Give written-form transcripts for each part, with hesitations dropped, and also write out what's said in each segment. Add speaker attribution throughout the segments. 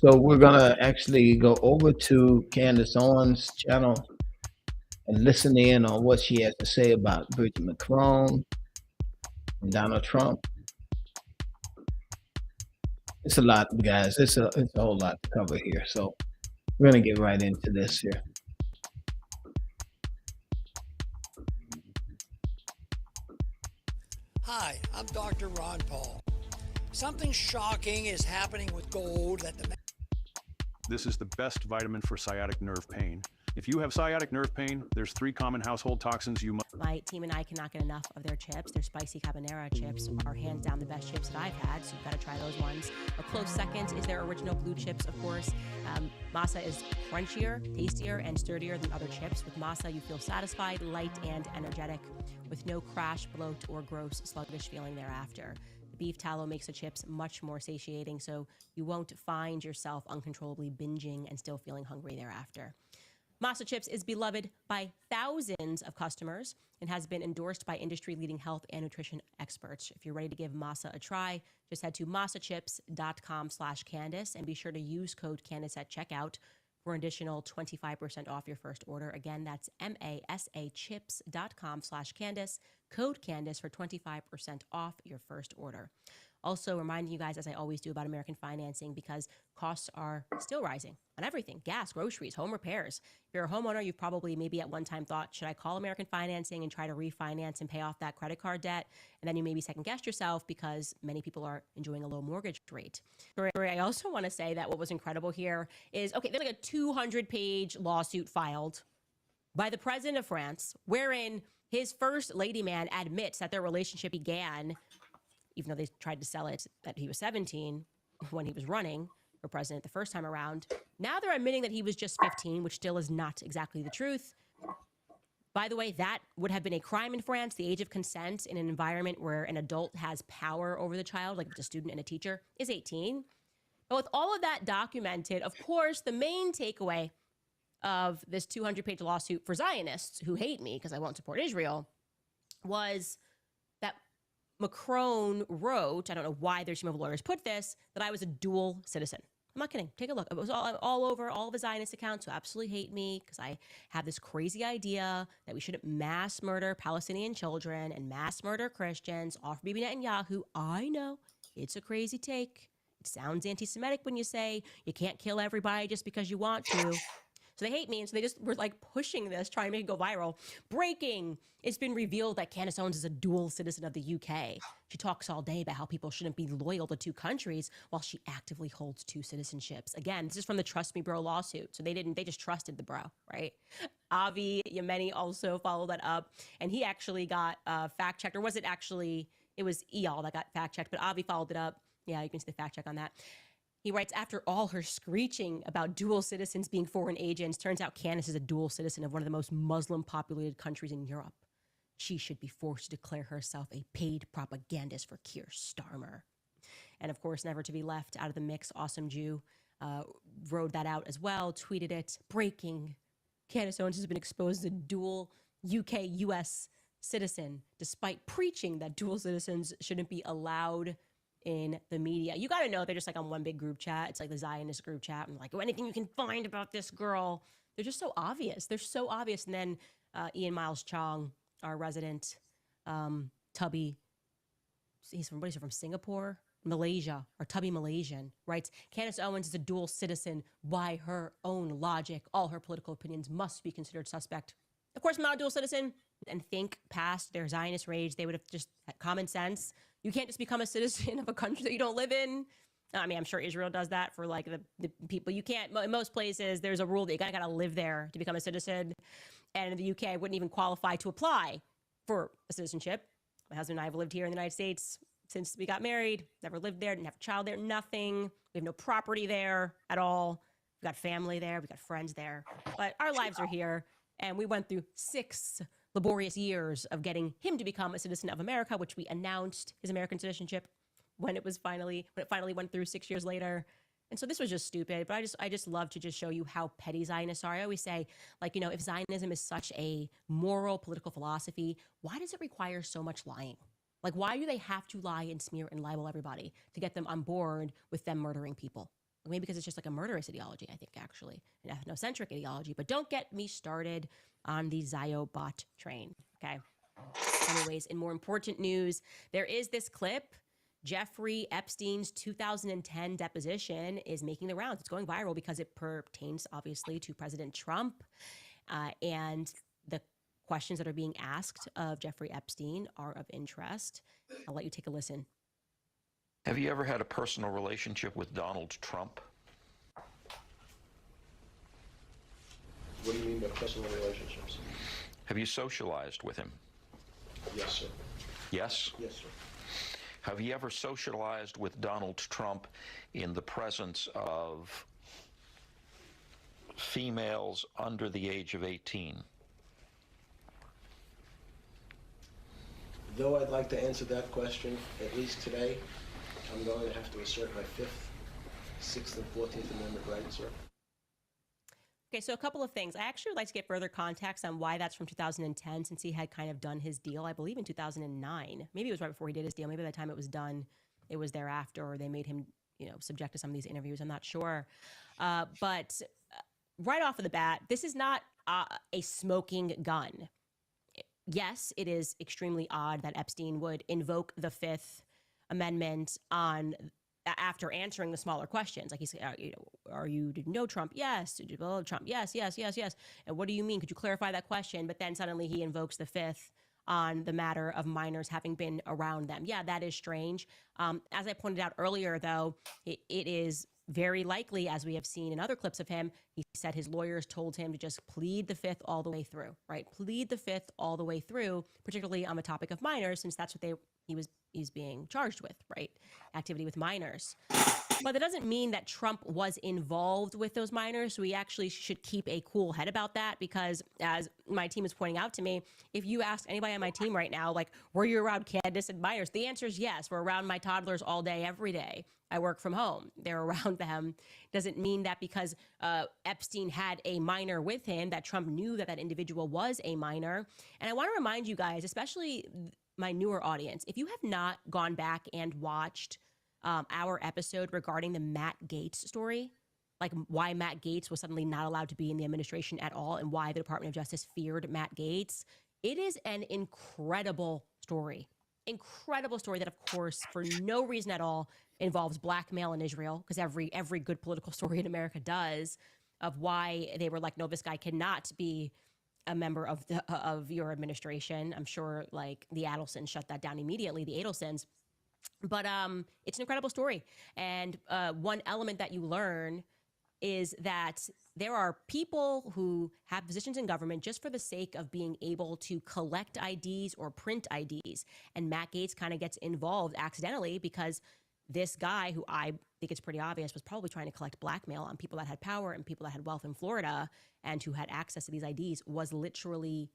Speaker 1: So we're gonna actually go over to Candace Owens' channel and listen in on what she has to say about Bridget Macron and Donald Trump. It's a lot, guys. It's a whole lot to cover here. So we're gonna get right into this here.
Speaker 2: Hi, I'm Dr. Ron Paul. Something shocking is happening with gold that the
Speaker 3: This is the best vitamin for sciatic nerve pain. If you have sciatic nerve pain, there's 3 common household toxins you must.
Speaker 4: My team and I cannot get enough of their chips. Their spicy habanero chips are hands down the best chips that I've had, so you've got to try those ones. A close second is their original blue chips, of course. Masa is crunchier, tastier, and sturdier than other chips. With Masa, you feel satisfied, light, and energetic, with no crash, bloat, or gross, sluggish feeling thereafter. The beef tallow makes the chips much more satiating, so you won't find yourself uncontrollably binging and still feeling hungry thereafter. Masa Chips is beloved by thousands of customers and has been endorsed by industry-leading health and nutrition experts. If you're ready to give Masa a try, just head to masachips.com/Candace and be sure to use code Candace at checkout for an additional 25% off your first order. Again, that's masachips.com/Candace, code Candace for 25% off your first order. Also reminding you guys, as I always do, about American financing because costs are still rising on everything: gas, groceries, home repairs. If you're a homeowner, you've probably maybe at one time thought, should I call American financing and try to refinance and pay off that credit card debt? And then you maybe second guessed yourself because many people are enjoying a low mortgage rate. I also want to say that what was incredible here is, okay, there's like a 200-page lawsuit filed by the president of France wherein his first lady man admits that their relationship began, even though they tried to sell it that he was 17 when he was running for president the first time around. Now they're admitting that he was just 15, which still is not exactly the truth. By the way, that would have been a crime in France, the age of consent in an environment where an adult has power over the child, like if it's a student and a teacher, is 18. But with all of that documented, of course, the main takeaway of this 200-page lawsuit for Zionists who hate me because I won't support Israel was that Macron wrote, I don't know why their team of lawyers put this, that I was a dual citizen. I'm not kidding. Take a look. It was all over all of his Zionist accounts who absolutely hate me because I have this crazy idea that we shouldn't mass murder Palestinian children and mass murder Christians, all for Bibi Netanyahu. I know it's a crazy take. It sounds anti-Semitic when you say you can't kill everybody just because you want to. So they hate me, and so they just were like pushing this, trying to make it go viral. Breaking! It's been revealed that Candace Owens is a dual citizen of the UK. She talks all day about how people shouldn't be loyal to 2 countries while she actively holds 2 citizenships. Again, this is from the Trust Me Bro lawsuit. So they just trusted the bro, right? Avi Yemeni also followed that up, and he actually got fact-checked, or was it actually, it was Eyal that got fact-checked, but Avi followed it up. Yeah, you can see the fact-check on that. He writes, after all her screeching about dual citizens being foreign agents, turns out Candace is a dual citizen of one of the most Muslim-populated countries in Europe. She should be forced to declare herself a paid propagandist for Keir Starmer. And of course, never to be left out of the mix, Awesome Jew wrote that out as well, tweeted it. Breaking. Candace Owens has been exposed as a dual UK-US citizen, despite preaching that dual citizens shouldn't be allowed in the media. You got to know they're just like on one big group chat. It's like the Zionist group chat. And like, oh, anything you can find about this girl. They're just so obvious. They're so obvious. And then Ian Miles Chong, our resident Tubby, he's from Singapore, Malaysia, or Tubby Malaysian, writes, Candace Owens is a dual citizen by her own logic. All her political opinions must be considered suspect. Of course, I'm not a dual citizen. And think past their Zionist rage, they would have just had common sense. You can't just become a citizen of a country that you don't live in. I mean, I'm sure Israel does that for like the people. You can't, in most places, there's a rule that you gotta live there to become a citizen. And in the UK, I wouldn't even qualify to apply for a citizenship. My husband and I have lived here in the United States since we got married, never lived there, didn't have a child there, nothing. We have no property there at all. We've got family there, we've got friends there, but our lives are here. And we went through 6 laborious years of getting him to become a citizen of America, which we announced his American citizenship when it finally went through 6 years later. And so this was just stupid, but I just love to just show you how petty Zionists are. I always say, like, you know, if Zionism is such a moral political philosophy, why does it require so much lying? Like, why do they have to lie and smear and libel everybody to get them on board with them murdering people? maybe because it's just like a murderous ideology, I think, actually, an ethnocentric ideology. But don't get me started on the Ziobot train, okay? Anyways, in more important news, there is this clip. Jeffrey Epstein's 2010 deposition is making the rounds. It's going viral because it pertains, obviously, to President Trump. And the questions that are being asked of Jeffrey Epstein are of interest. I'll let you take a listen.
Speaker 5: Have you ever had a personal relationship with Donald Trump?
Speaker 6: What do you mean by personal relationships?
Speaker 5: Have you socialized with him?
Speaker 6: Yes, sir.
Speaker 5: Yes?
Speaker 6: Yes, sir.
Speaker 5: Have you ever socialized with Donald Trump in the presence of females under the age of 18?
Speaker 6: Though I'd like to answer that question, at least today, I'm going to have to assert my 5th, 6th, and 14th Amendment rights, sir.
Speaker 4: Okay, so a couple of things. I actually would like to get further context on why that's from 2010, since he had kind of done his deal, I believe, in 2009. Maybe it was right before he did his deal. Maybe by the time it was done, it was thereafter, or they made him, subject to some of these interviews. I'm not sure. But right off of the bat, this is not a smoking gun. Yes, it is extremely odd that Epstein would invoke the Fifth Amendment after answering the smaller questions. Like he said, did you know Trump? Yes. Did you know Trump? Yes. And what do you mean? Could you clarify that question? But then suddenly he invokes the Fifth on the matter of minors having been around them. Yeah, that is strange. As I pointed out earlier, though, it is very likely, as we have seen in other clips of him, he said his lawyers told him to just plead the Fifth all the way through, right? Plead the Fifth all the way through, particularly on the topic of minors, since that's what he's being charged with, right? Activity with minors. But that doesn't mean that Trump was involved with those minors. We actually should keep a cool head about that, because as my team is pointing out to me, if you ask anybody on my team right now, like, were you around Candace and minors? The answer is yes. We're around my toddlers all day, every day. I work from home. They're around them. Doesn't mean that because Epstein had a minor with him, that Trump knew that that individual was a minor. And I want to remind you guys, especially my newer audience, if you have not gone back and watched our episode regarding the Matt Gaetz story, like why Matt Gaetz was suddenly not allowed to be in the administration at all and why the Department of Justice feared Matt Gaetz, it is an incredible story. Incredible story that, of course, for no reason at all, involves blackmail in Israel, because every good political story in America does, of why they were like, no, this guy cannot be a member of your administration. I'm sure like the Adelsons shut that down immediately, the Adelsons. But it's an incredible story. And one element that you learn is that there are people who have positions in government just for the sake of being able to collect IDs or print IDs. And Matt Gaetz kind of gets involved accidentally because this guy, who I think it's pretty obvious, was probably trying to collect blackmail on people that had power and people that had wealth in Florida and who had access to these IDs, was literally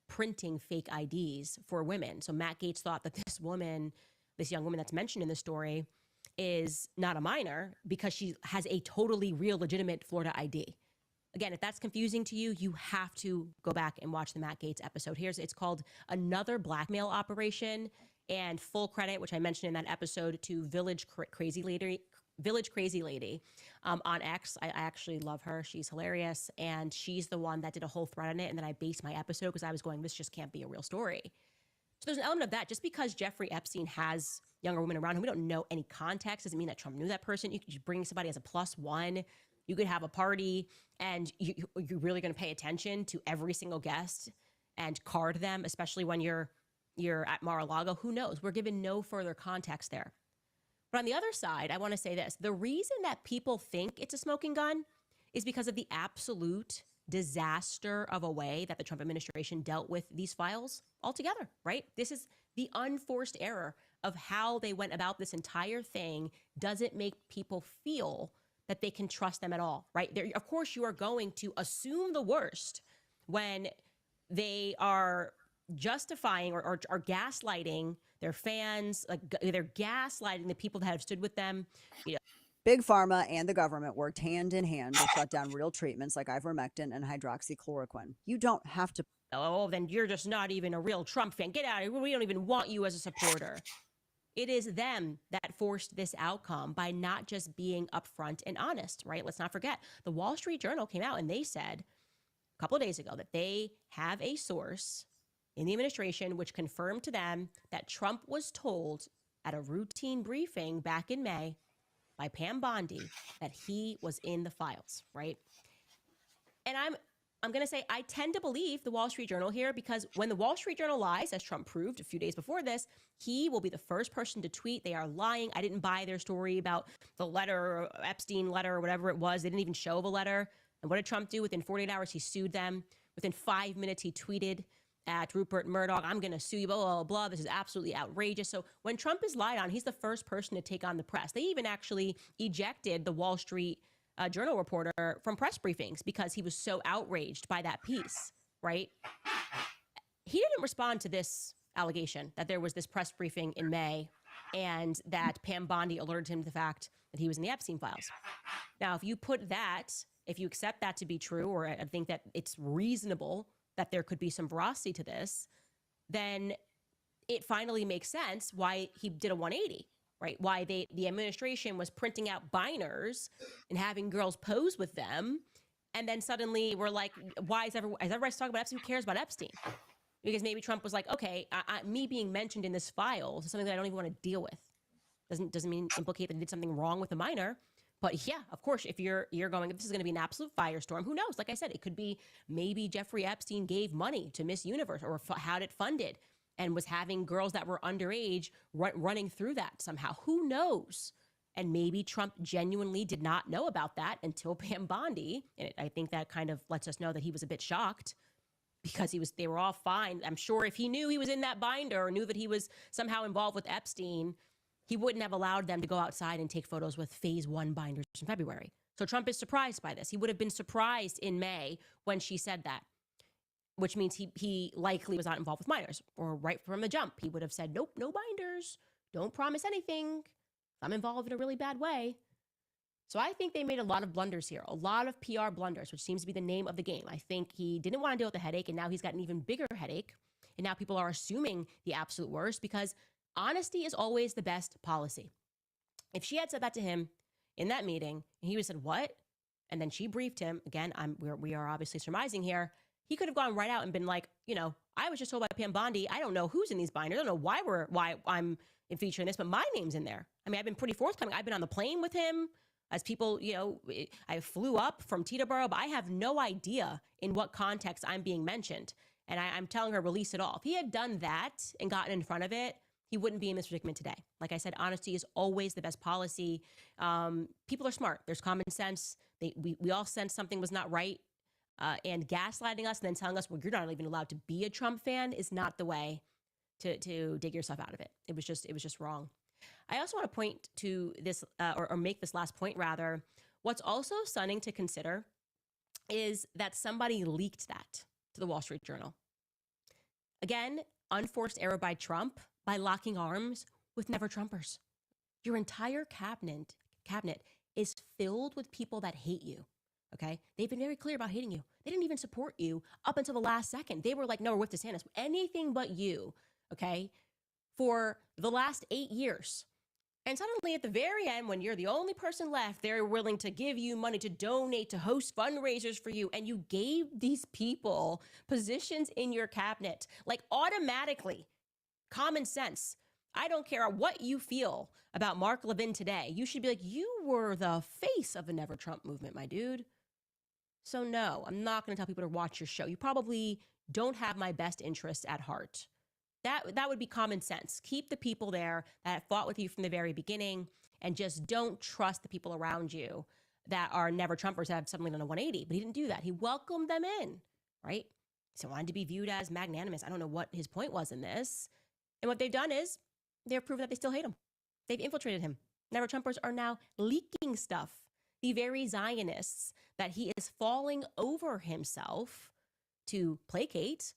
Speaker 4: printing fake IDs for women. So Matt Gaetz thought that this woman, this young woman that's mentioned in the story, is not a minor because she has a totally real, legitimate Florida ID. Again, if that's confusing to you, you have to go back and watch the Matt Gaetz episode. It's called Another Blackmail Operation, and full credit, which I mentioned in that episode, to Village Crazy Lady on X. I actually love her. She's hilarious, and she's the one that did a whole thread on it, and then I based my episode because I was going, this just can't be a real story. So there's an element of that. Just because Jeffrey Epstein has younger women around whom we don't know any context doesn't mean that Trump knew that person. You could just bring somebody as a +1. You could have a party, and you're really going to pay attention to every single guest and card them, especially when you're at Mar-a-Lago. Who knows? We're given no further context there. But on the other side, I want to say this. The reason that people think it's a smoking gun is because of the absolute disaster of a way that the Trump administration dealt with these files altogether, right? This is the unforced error of how they went about this entire thing. Doesn't make people feel that they can trust them at all, right? Of course, you are going to assume the worst when they are justifying or are gaslighting their fans, like they're gaslighting the people that have stood with them.
Speaker 7: Big Pharma and the government worked hand in hand to shut down real treatments like ivermectin and hydroxychloroquine. You don't have to.
Speaker 4: Oh, then you're just not even a real Trump fan. Get out of here. We don't even want you as a supporter. It is them that forced this outcome by not just being upfront and honest, right? Let's not forget, the Wall Street Journal came out and they said a couple of days ago that they have a source in the administration which confirmed to them that Trump was told at a routine briefing back in May by Pam Bondi that he was in the files, right? And I'm going to say I tend to believe the Wall Street Journal here, because when the Wall Street Journal lies, as Trump proved a few days before this, he will be the first person to tweet they are lying. I didn't buy their story about the letter, Epstein letter, or whatever it was. They didn't even show the letter. And what did Trump do? Within 48 hours, he sued them. Within 5 minutes, he tweeted at Rupert Murdoch, I'm going to sue you, blah, blah, blah. This is absolutely outrageous. So when Trump is lied on, he's the first person to take on the press. They even actually ejected the Wall Street Journal reporter from press briefings because he was so outraged by that piece, right? He didn't respond to this allegation that there was this press briefing in May and that Pam Bondi alerted him to the fact that he was in the Epstein files. Now, if you accept that to be true, or I think that it's reasonable that there could be some veracity to this, then it finally makes sense why he did a 180, right? Why the administration was printing out binders and having girls pose with them. And then suddenly we're like, why is everybody talking about Epstein? Who cares about Epstein? Because maybe Trump was like, okay, me being mentioned in this file is something that I don't even want to deal with. Doesn't mean implicate that he did something wrong with a minor. But yeah, of course, if you're going, if this is going to be an absolute firestorm, who knows? Like I said, it could be maybe Jeffrey Epstein gave money to Miss Universe or had it funded and was having girls that were underage running through that somehow. Who knows? And maybe Trump genuinely did not know about that until Pam Bondi. And I think that kind of lets us know that he was a bit shocked because they were all fine. I'm sure if he knew he was in that binder or knew that he was somehow involved with Epstein, he wouldn't have allowed them to go outside and take photos with phase 1 binders in February. So Trump is surprised by this. He would have been surprised in May when she said that, which means he likely was not involved with minors, or right from the jump, he would have said, nope, no binders. Don't promise anything. I'm involved in a really bad way. So I think they made a lot of blunders here, a lot of PR blunders, which seems to be the name of the game. I think he didn't want to deal with the headache, and now he's got an even bigger headache. And now people are assuming the absolute worst because honesty is always the best policy. If she had said that to him in that meeting, and he would have said, what? And then she briefed him, again, we are obviously surmising here, he could have gone right out and been like, I was just told by Pam Bondi, I don't know who's in these binders. I don't know why I'm featuring this, but my name's in there. I mean, I've been pretty forthcoming. I've been on the plane with him as people, I flew up from Teterboro, but I have no idea in what context I'm being mentioned. And I'm telling her, release it all. If he had done that and gotten in front of it, he wouldn't be in this predicament today. Like I said, honesty is always the best policy. People are smart. There's common sense. We all sense something was not right. And gaslighting us and then telling us, well, you're not even allowed to be a Trump fan is not the way to dig yourself out of it. It was just wrong. I also want to point to this, or make this last point rather. What's also stunning to consider is that somebody leaked that to the Wall Street Journal. Again, unforced error by Trump by locking arms with Never Trumpers. Your entire cabinet is filled with people that hate you. Okay? They've been very clear about hating you. They didn't even support you up until the last second. They were like, no, we're with DeSantis. Anything but you. Okay? For the last 8 years. And suddenly at the very end, when you're the only person left, they're willing to give you money to donate, to host fundraisers for you. And you gave these people positions in your cabinet, like automatically. Common sense. I don't care what you feel about Mark Levin today. You should be like, you were the face of the Never Trump movement, my dude. So no, I'm not going to tell people to watch your show. You probably don't have my best interests at heart. That would be common sense. Keep the people there that fought with you from the very beginning, and just don't trust the people around you that are Never Trumpers that have suddenly done a 180. But he didn't do that. He welcomed them in, right? So wanted to be viewed as magnanimous. I don't know what his point was in this. And what they've done is they've proven that they still hate him. They've infiltrated him. Never Trumpers are now leaking stuff. The very Zionists that he is falling over himself to placate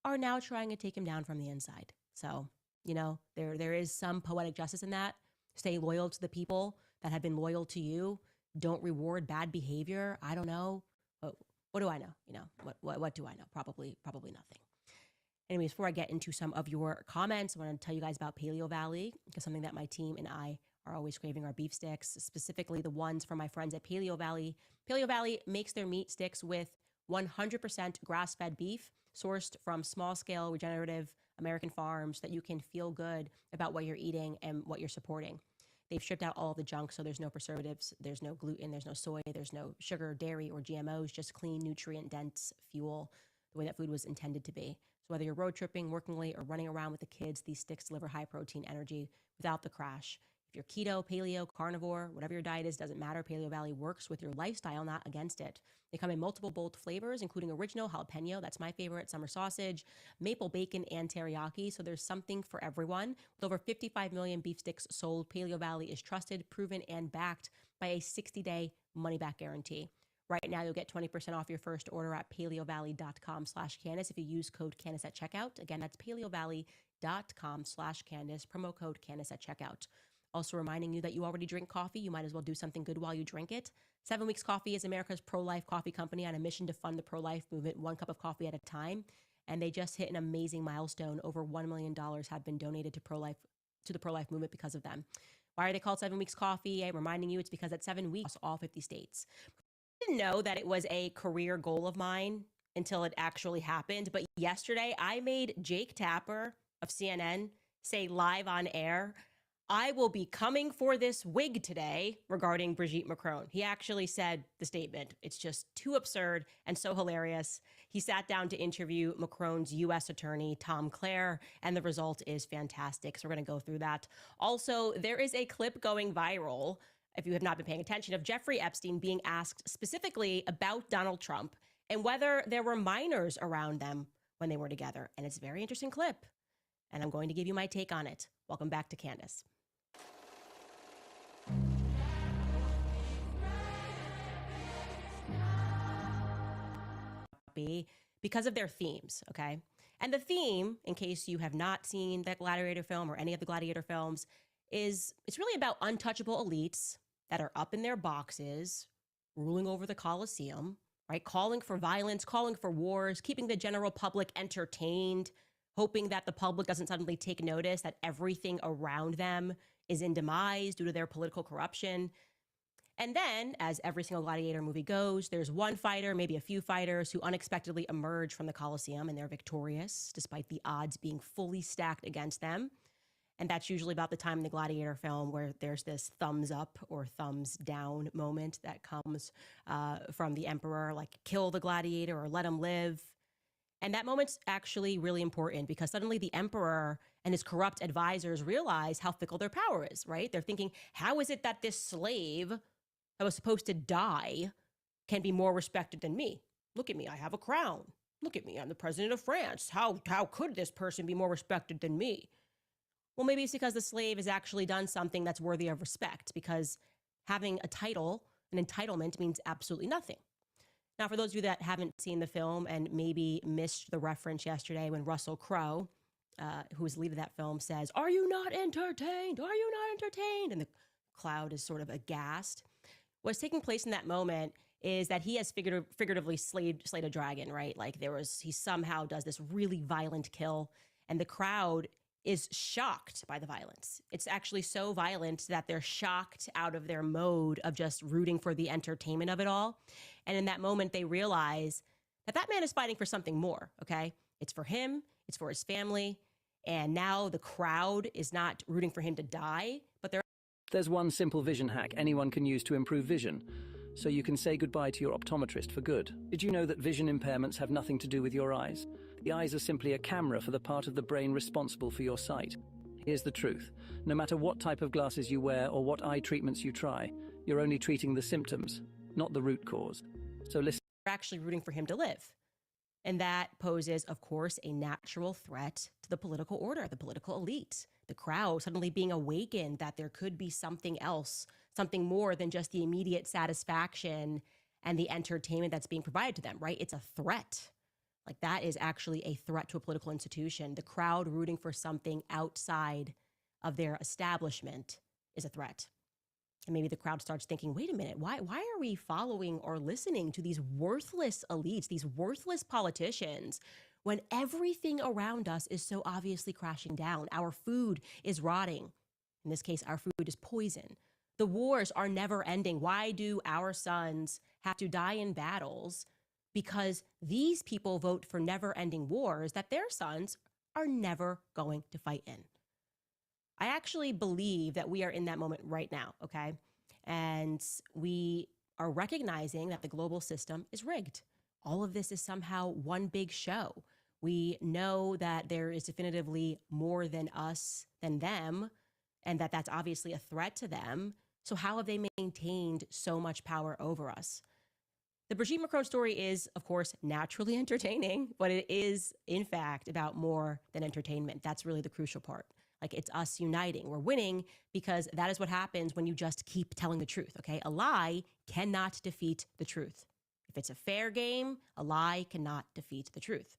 Speaker 4: are now trying to take him down from the inside. So, there is some poetic justice in that. Stay loyal to the people that have been loyal to you. Don't reward bad behavior. I don't know. What do I know? What do I know? Probably nothing. Anyways, before I get into some of your comments, I want to tell you guys about Paleo Valley, because something that my team and I are always craving are beef sticks, specifically the ones from my friends at Paleo Valley. Paleo Valley makes their meat sticks with 100% grass-fed beef sourced from small-scale regenerative American farms that you can feel good about what you're eating and what you're supporting. They've stripped out all the junk, so there's no preservatives, there's no gluten, there's no soy, there's no sugar, dairy, or GMOs, just clean, nutrient-dense fuel, the way that food was intended to be. So whether you're road tripping, working late, or running around with the kids, these sticks deliver high-protein energy without the crash. If you're keto, paleo, carnivore, whatever your diet is, doesn't matter. Paleo Valley works with your lifestyle, not against it. They come in multiple bold flavors, including original jalapeno, that's my favorite, summer sausage, maple bacon, and teriyaki. So there's something for everyone. With over 55 million beef sticks sold, Paleo Valley is trusted, proven, and backed by a 60-day money-back guarantee. Right now, you'll get 20% off your first order at paleovalley.com/Candace if you use code Candace at checkout. Again, that's paleovalley.com/Candace, promo code Candace at checkout. Also reminding you that you already drink coffee. You might as well do something good while you drink it. 7 Weeks Coffee is America's pro-life coffee company on a mission to fund the pro-life movement, one cup of coffee at a time. And they just hit an amazing milestone. Over $1 million have been donated to the pro-life movement because of them. Why are they called 7 Weeks Coffee? I'm reminding you it's because at 7 weeks, all 50 states. I didn't know that it was a career goal of mine until it actually happened. But yesterday, I made Jake Tapper of CNN say live on air, I will be coming for this wig today regarding Brigitte Macron. He actually said the statement. It's just too absurd and so hilarious. He sat down to interview Macron's U.S. attorney, Tom Clare, and the result is fantastic. So we're going to go through that. Also, there is a clip going viral, if you have not been paying attention, of Jeffrey Epstein being asked specifically about Donald Trump and whether there were minors around them when they were together. And it's a very interesting clip. And I'm going to give you my take on it. Welcome back to Candace. Because of their themes, okay? And the theme, in case you have not seen that Gladiator film or any of the Gladiator films, is it's really about untouchable elites that are up in their boxes, ruling over the Colosseum, right? Calling for violence, calling for wars, keeping the general public entertained, hoping that the public doesn't suddenly take notice that everything around them is in demise due to their political corruption. And then, as every single Gladiator movie goes, there's one fighter, maybe a few fighters, who unexpectedly emerge from the Colosseum, and they're victorious, despite the odds being fully stacked against them. And that's usually about the time in the Gladiator film where there's this thumbs up or thumbs down moment that comes from the emperor, like kill the gladiator or let him live. And that moment's actually really important because suddenly the emperor and his corrupt advisors realize how fickle their power is, right? They're thinking, how is it that this slave that was supposed to die can be more respected than me? Look at me, I have a crown. Look at me, I'm the president of France. How could this person be more respected than me? Well, maybe it's because the slave has actually done something that's worthy of respect, because having a title, an entitlement, means absolutely nothing. Now, for those of you that haven't seen the film and maybe missed the reference yesterday when Russell Crowe, who was the lead of that film, says, "Are you not entertained? Are you not entertained?" And the crowd is sort of aghast. What's taking place in that moment is that he has figuratively slayed a dragon, right? Like he somehow does this really violent kill, and the crowd is shocked by the violence. It's actually so violent that they're shocked out of their mode of just rooting for the entertainment of it all. And in that moment, they realize that that man is fighting for something more, okay? It's for him, it's for his family, and now the crowd is not rooting for him to die, but
Speaker 8: There's one simple vision hack anyone can use to improve vision, so you can say goodbye to your optometrist for good. Did you know that vision impairments have nothing to do with your eyes? The eyes are simply a camera for the part of the brain responsible for your sight. Here's the truth. No matter what type of glasses you wear or what eye treatments you try, you're only treating the symptoms, not the root cause. So listen.
Speaker 4: They're actually rooting for him to live. And that poses, of course, a natural threat to the political order, the political elite, the crowd suddenly being awakened that there could be something else, something more than just the immediate satisfaction and the entertainment that's being provided to them, right? It's a threat. Like that is actually a threat to a political institution. The crowd rooting for something outside of their establishment is a threat. And maybe the crowd starts thinking, wait a minute, why are we following or listening to these worthless elites, these worthless politicians, when everything around us is so obviously crashing down. Our food is rotting. In this case, our food is poison. The wars are never ending. Why do our sons have to die in battles? Because these people vote for never-ending wars that their sons are never going to fight in. I actually believe that we are in that moment right now, okay? And we are recognizing that the global system is rigged. All of this is somehow one big show. We know that there is definitively more than us than them, and that that's obviously a threat to them. So how have they maintained so much power over us? The Brigitte Macron story is, of course, naturally entertaining, but it is, in fact, about more than entertainment. That's really the crucial part. Like, it's us uniting. We're winning because that is what happens when you just keep telling the truth, okay? A lie cannot defeat the truth. If it's a fair game, a lie cannot defeat the truth.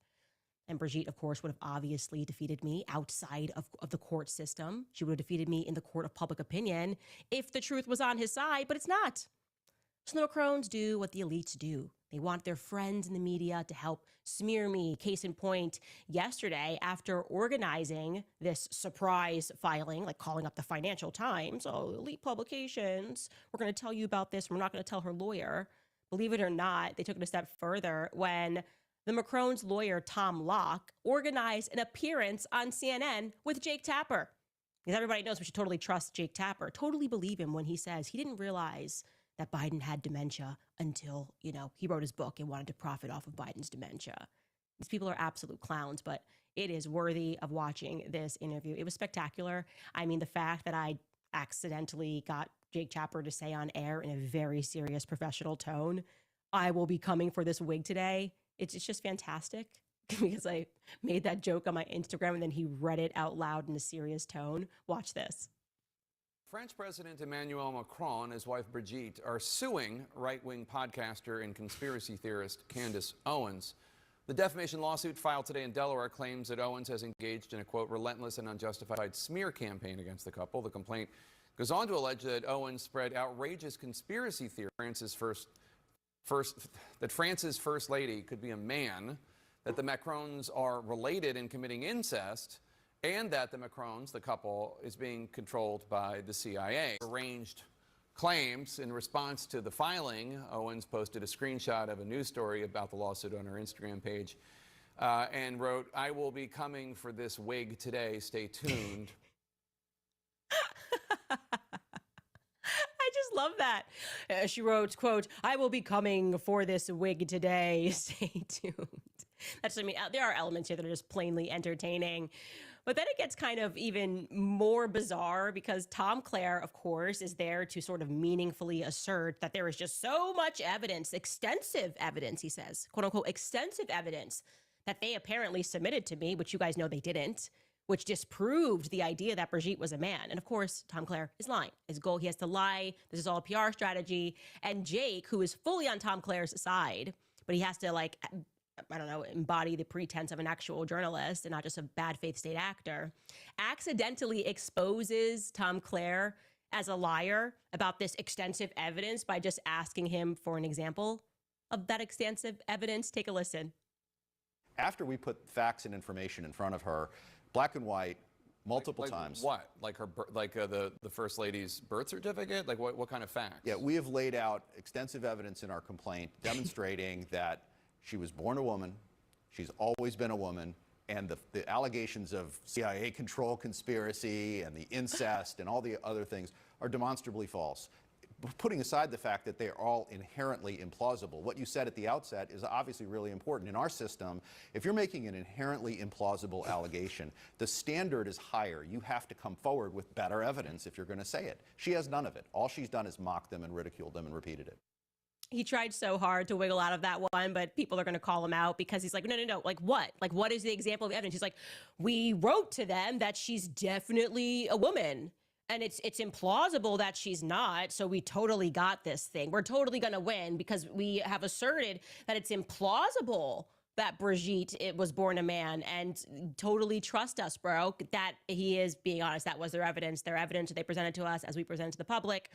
Speaker 4: And Brigitte, of course, would have obviously defeated me outside of the court system. She would have defeated me in the court of public opinion if the truth was on his side, but it's not. So the Macrons do what the elites do. They want their friends in the media to help smear me. Case in point, yesterday, after organizing this surprise filing, like calling up the Financial Times, oh, elite publications, we're going to tell you about this. We're not going to tell her lawyer. Believe it or not, they took it a step further when the Macron's lawyer, Tom Locke, organized an appearance on CNN with Jake Tapper. Because everybody knows we should totally trust Jake Tapper, totally believe him when he says he didn't realize that Biden had dementia until, he wrote his book and wanted to profit off of Biden's dementia. These people are absolute clowns, but it is worthy of watching this interview. It was spectacular. I mean, the fact that I accidentally got Jake Tapper to say on air in a very serious professional tone, I will be coming for this wig today. It's just fantastic because I made that joke on my Instagram and then he read it out loud in a serious tone. Watch this.
Speaker 9: French President Emmanuel Macron and his wife Brigitte are suing right-wing podcaster and conspiracy theorist Candace Owens. The defamation lawsuit filed today in Delaware claims that Owens has engaged in a, quote, relentless and unjustified smear campaign against the couple. The complaint goes on to allege that Owens spread outrageous conspiracy theories that France's first lady could be a man, that the Macrons are related in committing incest, and that the Macrons, the couple, is being controlled by the CIA. Arranged claims. In response to the filing, Owens posted a screenshot of a news story about the lawsuit on her Instagram page and wrote, "I will be coming for this wig today. Stay tuned."
Speaker 4: I just love that. She wrote, quote, "I will be coming for this wig today. Stay tuned." That's, there are elements here that are just plainly entertaining. But then it gets kind of even more bizarre because Tom Clare, of course, is there to sort of meaningfully assert that there is just so much evidence, extensive evidence, he says, quote unquote, extensive evidence that they apparently submitted to me, which you guys know they didn't, which disproved the idea that Brigitte was a man. And of course, Tom Clare is lying. His goal, he has to lie. This is all a PR strategy. And Jake, who is fully on Tom Clare's side, but he has to embody the pretense of an actual journalist and not just a bad faith state actor, accidentally exposes Tom Clare as a liar about this extensive evidence by just asking him for an example of that extensive evidence. Take a listen.
Speaker 10: After we put facts and information in front of her, black and white, multiple times.
Speaker 9: What? Like her, the first lady's birth certificate? Like what kind of facts?
Speaker 10: Yeah, we have laid out extensive evidence in our complaint demonstrating that she was born a woman, she's always been a woman, and the allegations of CIA control conspiracy and the incest and all the other things are demonstrably false. Putting aside the fact that they are all inherently implausible, what you said at the outset is obviously really important. In our system, if you're making an inherently implausible allegation, the standard is higher. You have to come forward with better evidence if you're going to say it. She has none of it. All she's done is mock them and ridicule them and repeated it.
Speaker 4: He tried so hard to wiggle out of that one, but people are going to call him out because he's like, no. Like what? Like what is the example of evidence? He's like, we wrote to them that she's definitely a woman and it's implausible that she's not. So we totally got this thing. We're totally going to win because we have asserted that it's implausible that Brigitte was born a man, and totally trust us, bro, that he is being honest. That was their evidence. Their evidence that they presented to us as we presented to the public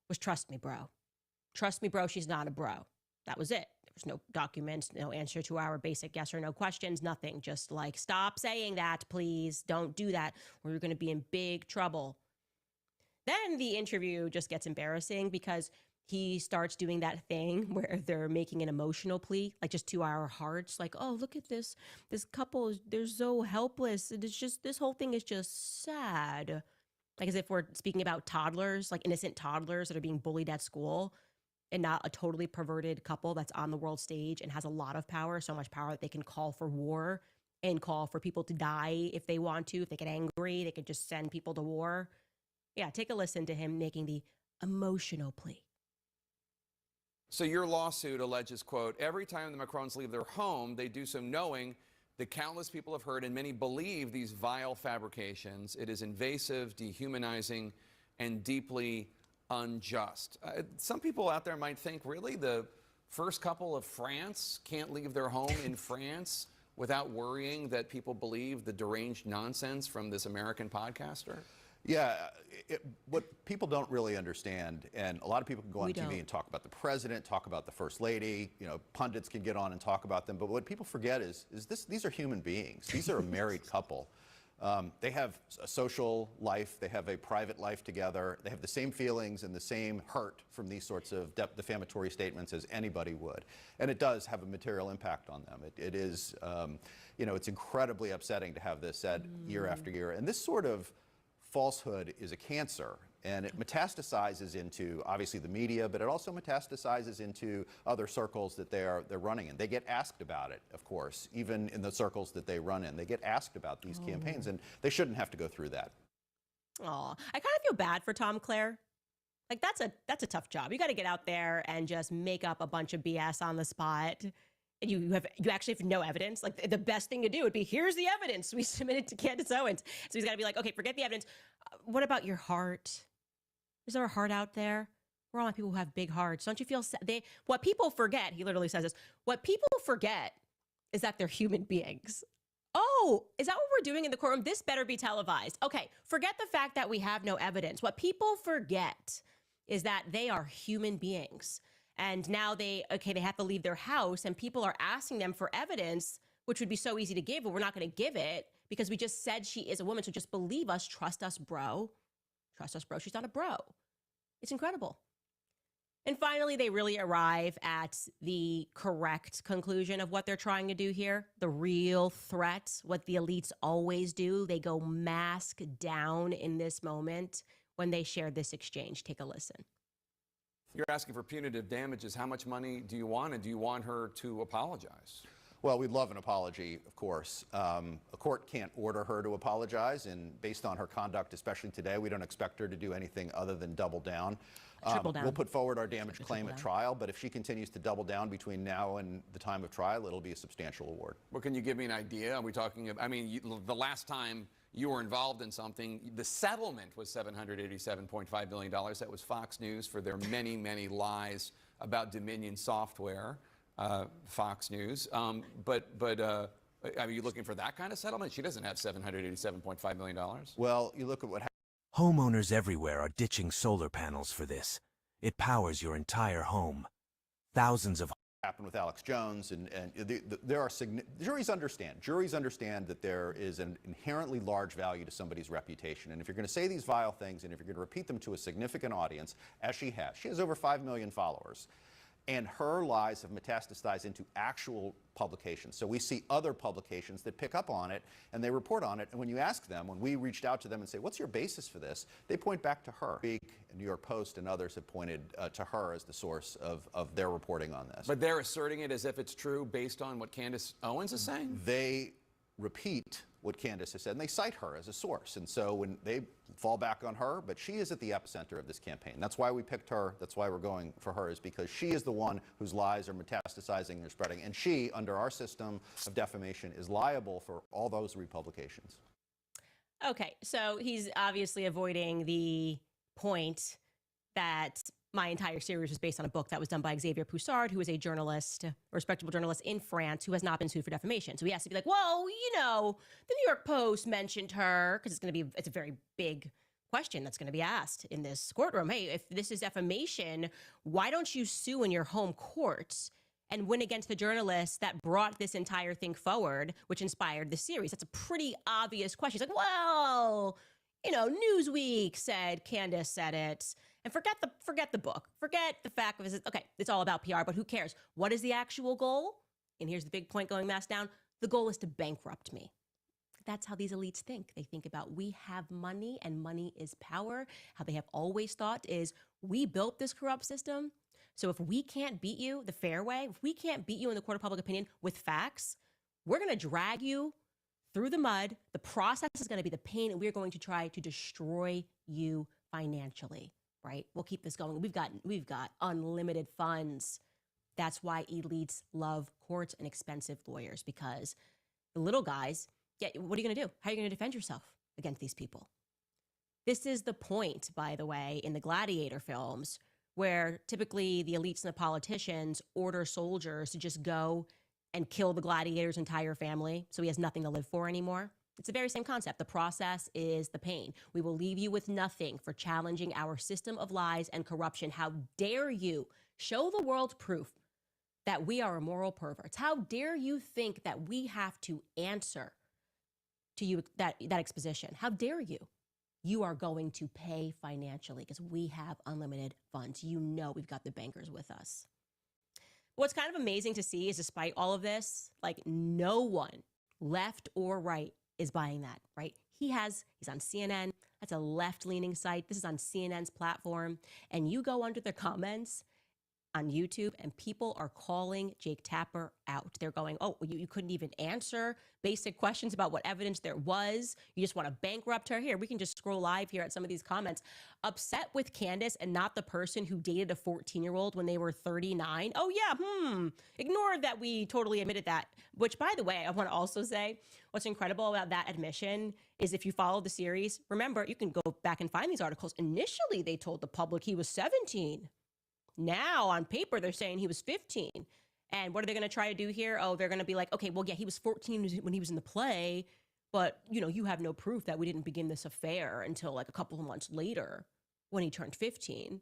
Speaker 4: was trust me, bro. Trust me, bro, she's not a bro. That was it. There's no documents, no answer to our basic yes or no questions, nothing. Just like, stop saying that, please. Don't do that, or you're going to be in big trouble. Then the interview just gets embarrassing because he starts doing that thing where they're making an emotional plea, like just to our hearts. Like, oh, look at this couple, they're so helpless. It's just, this whole thing is just sad. Like as if we're speaking about toddlers, like innocent toddlers that are being bullied at school, and not a totally perverted couple that's on the world stage and has a lot of power, so much power that they can call for war and call for people to die if they want to. If they get angry, they can just send people to war. Yeah, take a listen to him making the emotional plea.
Speaker 9: So your lawsuit alleges, quote, every time the Macrons leave their home, they do so knowing that countless people have heard and many believe these vile fabrications. It is invasive, dehumanizing, and deeply unjust. Some people out there might think, really, the first couple of France can't leave their home in France without worrying that people believe the deranged nonsense from this American podcaster?
Speaker 10: Yeah, what people don't really understand, and a lot of people can go on TV and talk about the president, talk about the first lady, you know, pundits can get on and talk about them, but what people forget is these are human beings. These are a married couple. They have a social life, they have a private life together, they have the same feelings and the same hurt from these sorts of defamatory statements as anybody would. And it does have a material impact on them. It is, you know, it's incredibly upsetting to have this said year after year. And this sort of falsehood is a cancer, and it metastasizes into, obviously, the media, but it also metastasizes into other circles that they're running in. They get asked about it, of course, even in the circles that they run in. They get asked about these campaigns, and they shouldn't have to go through that.
Speaker 4: Aw, I kind of feel bad for Tom Claire. Like, that's a tough job. You got to get out there and just make up a bunch of BS on the spot. And you actually have no evidence. Like, the best thing to do would be, here's the evidence we submitted to Candace Owens. So he's got to be like, okay, forget the evidence. What about your heart? Is there a heart out there? We're all people who have big hearts. Don't you feel sad? What people forget, he literally says this, what people forget is that they're human beings. Oh, is that what we're doing in the courtroom? This better be televised. Okay, forget the fact that we have no evidence. What people forget is that they are human beings. And now they have to leave their house, and people are asking them for evidence, which would be so easy to give, but we're not going to give it because we just said she is a woman. So just believe us. Trust us, bro. Trust us, bro. She's not a bro. It's incredible. And finally, they really arrive at the correct conclusion of what they're trying to do here. The real threat, what the elites always do. They go mask down in this moment when they share this exchange. Take a listen.
Speaker 9: You're asking for punitive damages. How much money do you want, and do you want her to apologize?
Speaker 10: Well, we'd love an apology, of course. A court can't order her to apologize, and based on her conduct, especially today, we don't expect her to do anything other than double down.
Speaker 4: Triple down.
Speaker 10: We'll put forward our damage claim at trial, but if she continues to double down between now and the time of trial, it'll be a substantial award.
Speaker 9: Well, can you give me an idea? Are we talking, I mean, the last time you were involved in something, the settlement was $787.5 million. That was Fox News for their many, many lies about Dominion Software, Fox News. But are you looking for that kind of settlement? She doesn't have $787.5 million.
Speaker 10: Well, you look at what
Speaker 11: Homeowners everywhere are ditching solar panels for this. It powers your entire home. Thousands of
Speaker 10: happened with Alex Jones, and there are juries understand that there is an inherently large value to somebody's reputation, and if you're going to say these vile things and if you're going to repeat them to a significant audience, as she has over 5 million followers, and her lies have metastasized into actual publications. So we see other publications that pick up on it and they report on it, and when you ask them, when we reached out to them and say, what's your basis for this, they point back to her. New York Post and others have pointed to her as the source of their reporting on this.
Speaker 9: But they're asserting it as if it's true based on what Candace Owens is saying?
Speaker 10: They repeat what Candace has said, and they cite her as a source. And so when they fall back on her, but she is at the epicenter of this campaign. That's why we picked her. That's why we're going for her, is because she is the one whose lies are metastasizing and spreading. And she, under our system of defamation, is liable for all those republications. Okay, so he's obviously avoiding the point that my entire series was based on a book that was done by Xavier Poussard, who is a journalist, a respectable journalist in France, who has not been sued for defamation. So he has to be like, well, you know, the New York Post mentioned her, because it's a very big question that's going to be asked in this courtroom. Hey, if this is defamation, why don't you sue in your home courts
Speaker 4: and win against the journalists that brought this entire thing forward, which inspired the series? That's a pretty obvious question. It's like, well, you know, Newsweek said, Candace said it, and forget the book, forget the fact of it. Okay, it's all about PR, but who cares? What is the actual goal? And here's the big point going mask down. The goal is to bankrupt me. That's how these elites think. They think about, we have money and money is power. How they have always thought is, we built this corrupt system. So if we can't beat you the fair way, if we can't beat you in the court of public opinion with facts, we're going to drag you through the mud. The process is going to be the pain, and we're going to try to destroy you financially, right? We'll keep this going. We've got unlimited funds. That's why elites love courts and expensive lawyers, because the little guys, what are you going to do? How are you going to defend yourself against these people? This is the point, by the way, in the gladiator films, where typically the elites and the politicians order soldiers to just go and kill the gladiator's entire family so he has nothing to live for anymore. It's the very same concept. The process is the pain. We will leave you with nothing for challenging our system of lies and corruption. How dare you show the world proof that we are immoral perverts? How dare you think that we have to answer to you that exposition? How dare you? You are going to pay financially because we have unlimited funds. You know we've got the bankers with us. What's kind of amazing to see is, despite all of this, like, no one, left or right, is buying that, right? He's on CNN. That's a left-leaning site. This is on CNN's platform. And you go under the comments on YouTube, and people are calling Jake Tapper out. They're going, oh, you couldn't even answer basic questions about what evidence there was. You just want to bankrupt her. Here, we can just scroll live here at some of these comments. Upset with Candace and not the person who dated a 14-year-old when they were 39. Oh, yeah, ignore that we totally admitted that. Which, by the way, I want to also say, what's incredible about that admission is, if you follow the series, remember, you can go back and find these articles. Initially, they told the public he was 17. Now, on paper, they're saying he was 15. And what are they going to try to do here? Oh, they're going to be like, okay, well, yeah, he was 14 when he was in the play, but, you know, you have no proof that we didn't begin this affair until like a couple of months later when he turned 15.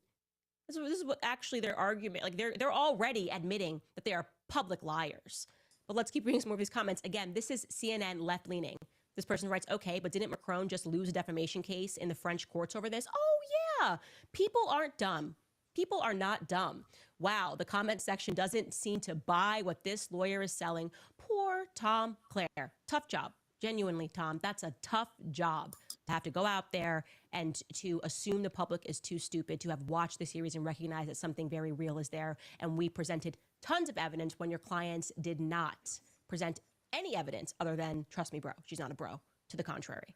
Speaker 4: This is what actually their argument, like they're already admitting that they are public liars. But let's keep reading some more of these comments. Again, this is CNN left-leaning. This person writes, okay, but didn't Macron just lose a defamation case in the French courts over this? Oh, yeah. People aren't dumb. People are not dumb. Wow, the comment section doesn't seem to buy what this lawyer is selling. Poor Tom Clare. Tough job. Genuinely, Tom, that's a tough job to have to go out there and to assume the public is too stupid to have watched the series and recognize that something very real is there. And we presented tons of evidence when your clients did not present any evidence other than, trust me, bro, she's not a bro. To the contrary.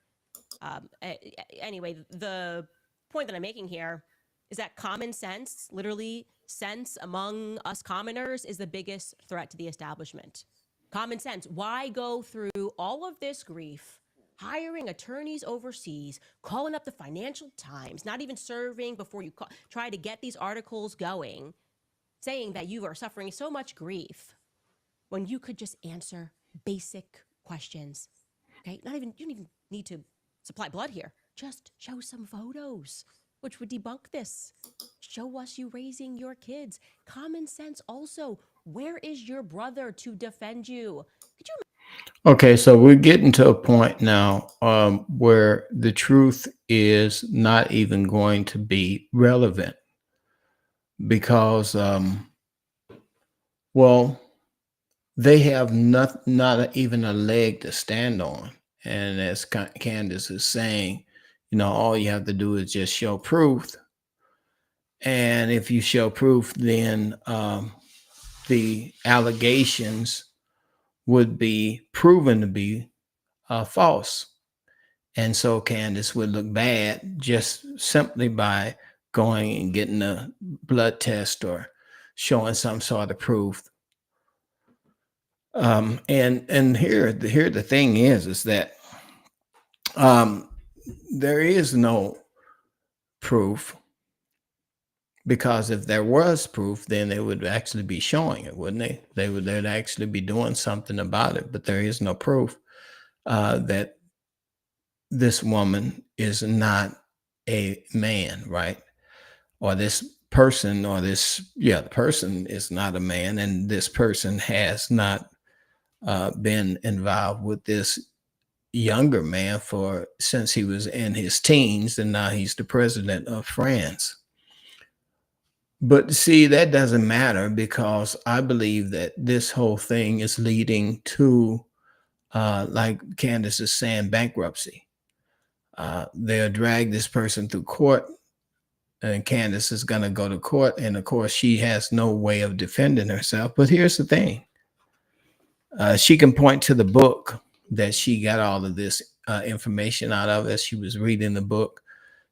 Speaker 4: Anyway, the point that I'm making here is that common sense, literally sense among us commoners, is the biggest threat to the establishment. Common sense. Why go through all of this grief, hiring attorneys overseas, calling up the Financial Times, not even serving before you try to get these articles going, saying that you are suffering so much grief when you could just answer basic questions? Okay, you don't even need to supply blood here. Just show some photos, which would debunk this. Show us you raising your kids. Common sense also. Where is your brother to defend you? Could you?
Speaker 1: Okay, so we're getting to a point now where the truth is not even going to be relevant because, well, they have not even a leg to stand on. And as Candace is saying, you know, all you have to do is just show proof. And if you show proof, then the allegations would be proven to be false. And so Candace would look bad just simply by going and getting a blood test or showing some sort of proof. And here the thing is that there is no proof, because if there was proof, then they would actually be showing it, wouldn't they? They'd actually be doing something about it, but there is no proof that this woman is not a man, right? Or this person, or the person is not a man, and this person has not been involved with this younger man since he was in his teens, and now he's the president of France. But see, that doesn't matter, because I believe that this whole thing is leading to, like Candace is saying, bankruptcy. They'll drag this person through court, and Candace is going to go to court. And of course, she has no way of defending herself. But here's the thing. She can point to the book that she got all of this information out of. As she was reading the book,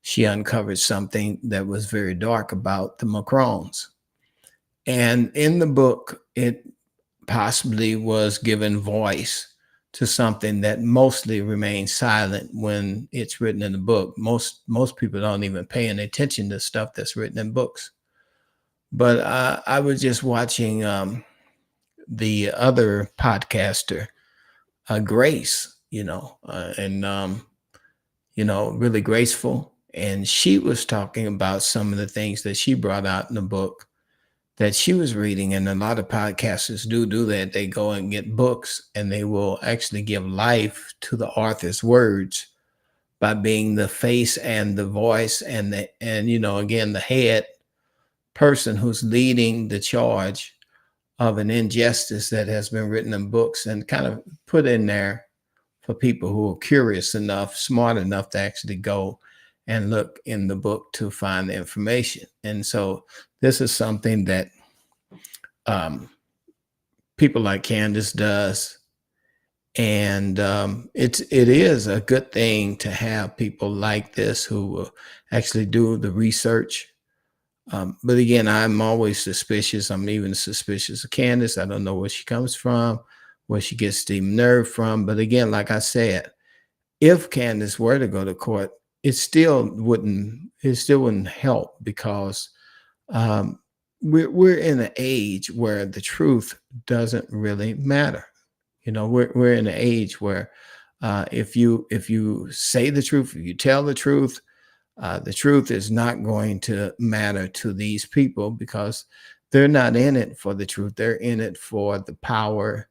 Speaker 1: she uncovered something that was very dark about the Macrons. And in the book, it possibly was given voice to something that mostly remains silent when it's written in the book. Most people don't even pay any attention to stuff that's written in books. But I was just watching the other podcaster, Grace, really graceful. And she was talking about some of the things that she brought out in the book that she was reading. And a lot of podcasters do that. They go and get books, and they will actually give life to the author's words by being the face and the voice and again, the head person who's leading the charge of an injustice that has been written in books and kind of put in there for people who are curious enough, smart enough to actually go and look in the book to find the information. And so this is something that people like Candace does. And it is a good thing to have people like this who will actually do the research. But again, I'm always suspicious. I'm even suspicious of Candace. I don't know where she comes from, where she gets the nerve from. But again, like I said, if Candace were to go to court, it still wouldn't help, because we're in an age where the truth doesn't really matter. We're in an age where if you say the truth, if you tell the truth is not going to matter to these people, because they're not in it for the truth. They're in it for the power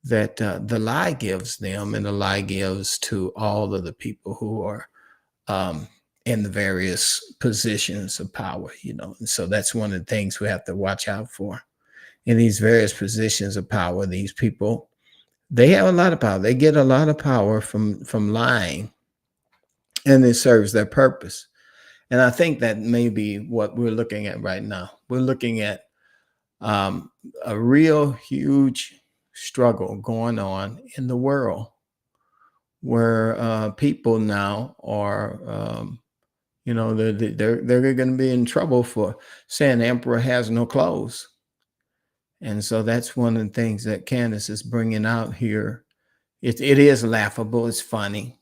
Speaker 1: that the lie gives them, and the lie gives to all of the people who are in the various positions of power, And so that's one of the things we have to watch out for. In these various positions of power, these people, they have a lot of power. They get a lot of power from lying, and it serves their purpose. And I think that may be what we're looking at right now. We're looking at a real huge struggle going on in the world, where people now are, they're going to be in trouble for saying the emperor has no clothes. And so that's one of the things that Candace is bringing out here. It is laughable. It's funny.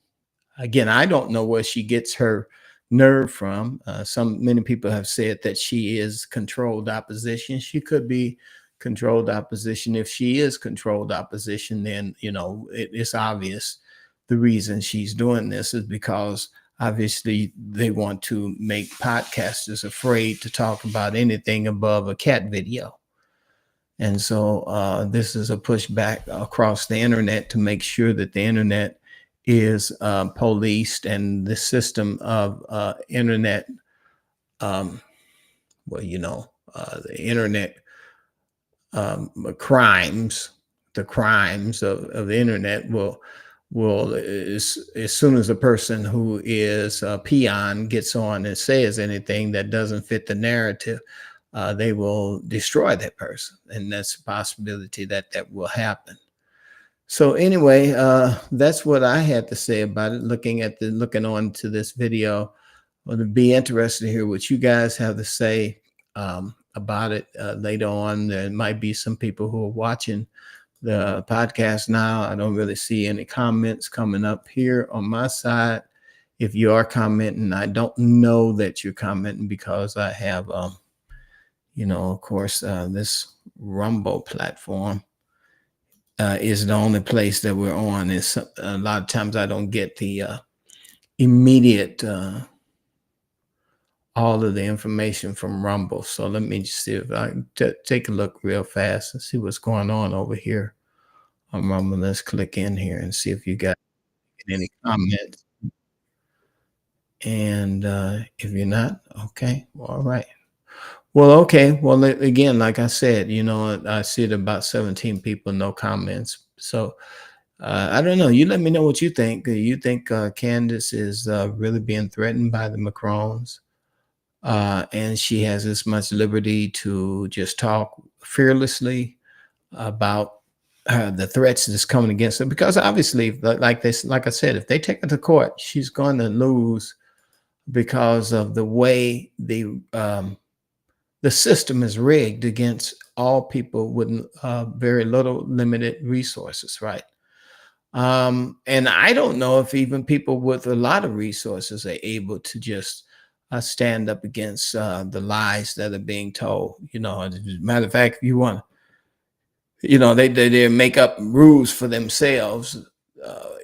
Speaker 1: Again, I don't know where she gets her nerve from. Many people have said that she is controlled opposition. She could be controlled opposition. If she is controlled opposition, then it's obvious the reason she's doing this is because obviously they want to make podcasters afraid to talk about anything above a cat video. And so this is a pushback across the internet to make sure that the internet is policed, and the system of internet, the internet crimes, the crimes of the internet will as soon as a person who is a peon gets on and says anything that doesn't fit the narrative, they will destroy that person. And that's a possibility that will happen. So anyway, that's what I had to say about it. Looking on to this video, well, to be interested to hear what you guys have to say about it later on. There might be some people who are watching the podcast now. I don't really see any comments coming up here on my side. If you are commenting, I don't know that you're commenting because I have, of course, this Rumble platform is the only place that we're on. It's a lot of times I don't get the immediate all of the information from Rumble. So let me just see if I can take a look real fast and see what's going on over here on Rumble. Let's click in here and see if you got any comments. And if you're not, okay, well, all right. Well, okay. Well, again, like I said, you know, I see it about 17 people, no comments. So I don't know. You let me know what you think. Do you think Candace is really being threatened by the Macrons? And she has as much liberty to just talk fearlessly about the threats that's coming against her? Because obviously, like I said, if they take her to court, she's going to lose because of the way the system is rigged against all people with very little limited resources, right? And I don't know if even people with a lot of resources are able to just stand up against the lies that are being told. You know, as a matter of fact, if you want, you know, they make up rules for themselves,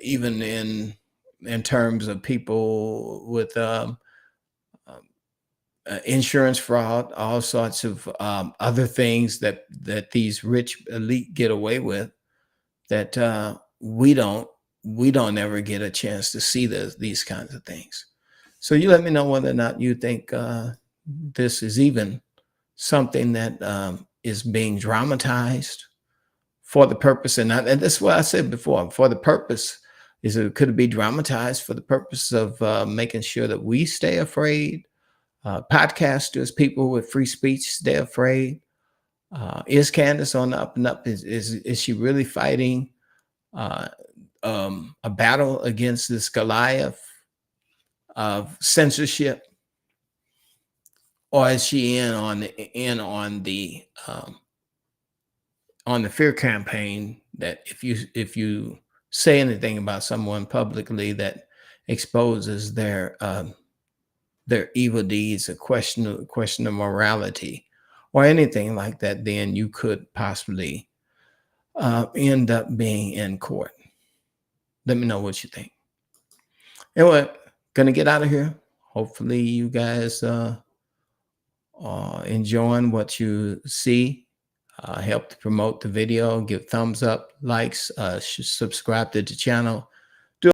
Speaker 1: even in terms of people with insurance fraud, all sorts of other things that these rich elite get away with, that we don't ever get a chance to see these kinds of things. So you let me know whether or not you think this is even something that is being dramatized for the purpose, and that's what I said before, for the purpose. Could it be dramatized for the purpose of making sure that we stay afraid? Podcasters, people with free speech, stay afraid. Is Candace on the up and up? Is she really fighting a battle against this Goliath of censorship, or is she in on the fear campaign that if you say anything about someone publicly that exposes their evil deeds, a question of morality, or anything like that, then you could possibly end up being in court. Let me know what you think. Anyway, gonna get out of here. Hopefully you guys are enjoying what you see. Help to promote the video, give thumbs up, likes, subscribe to the channel,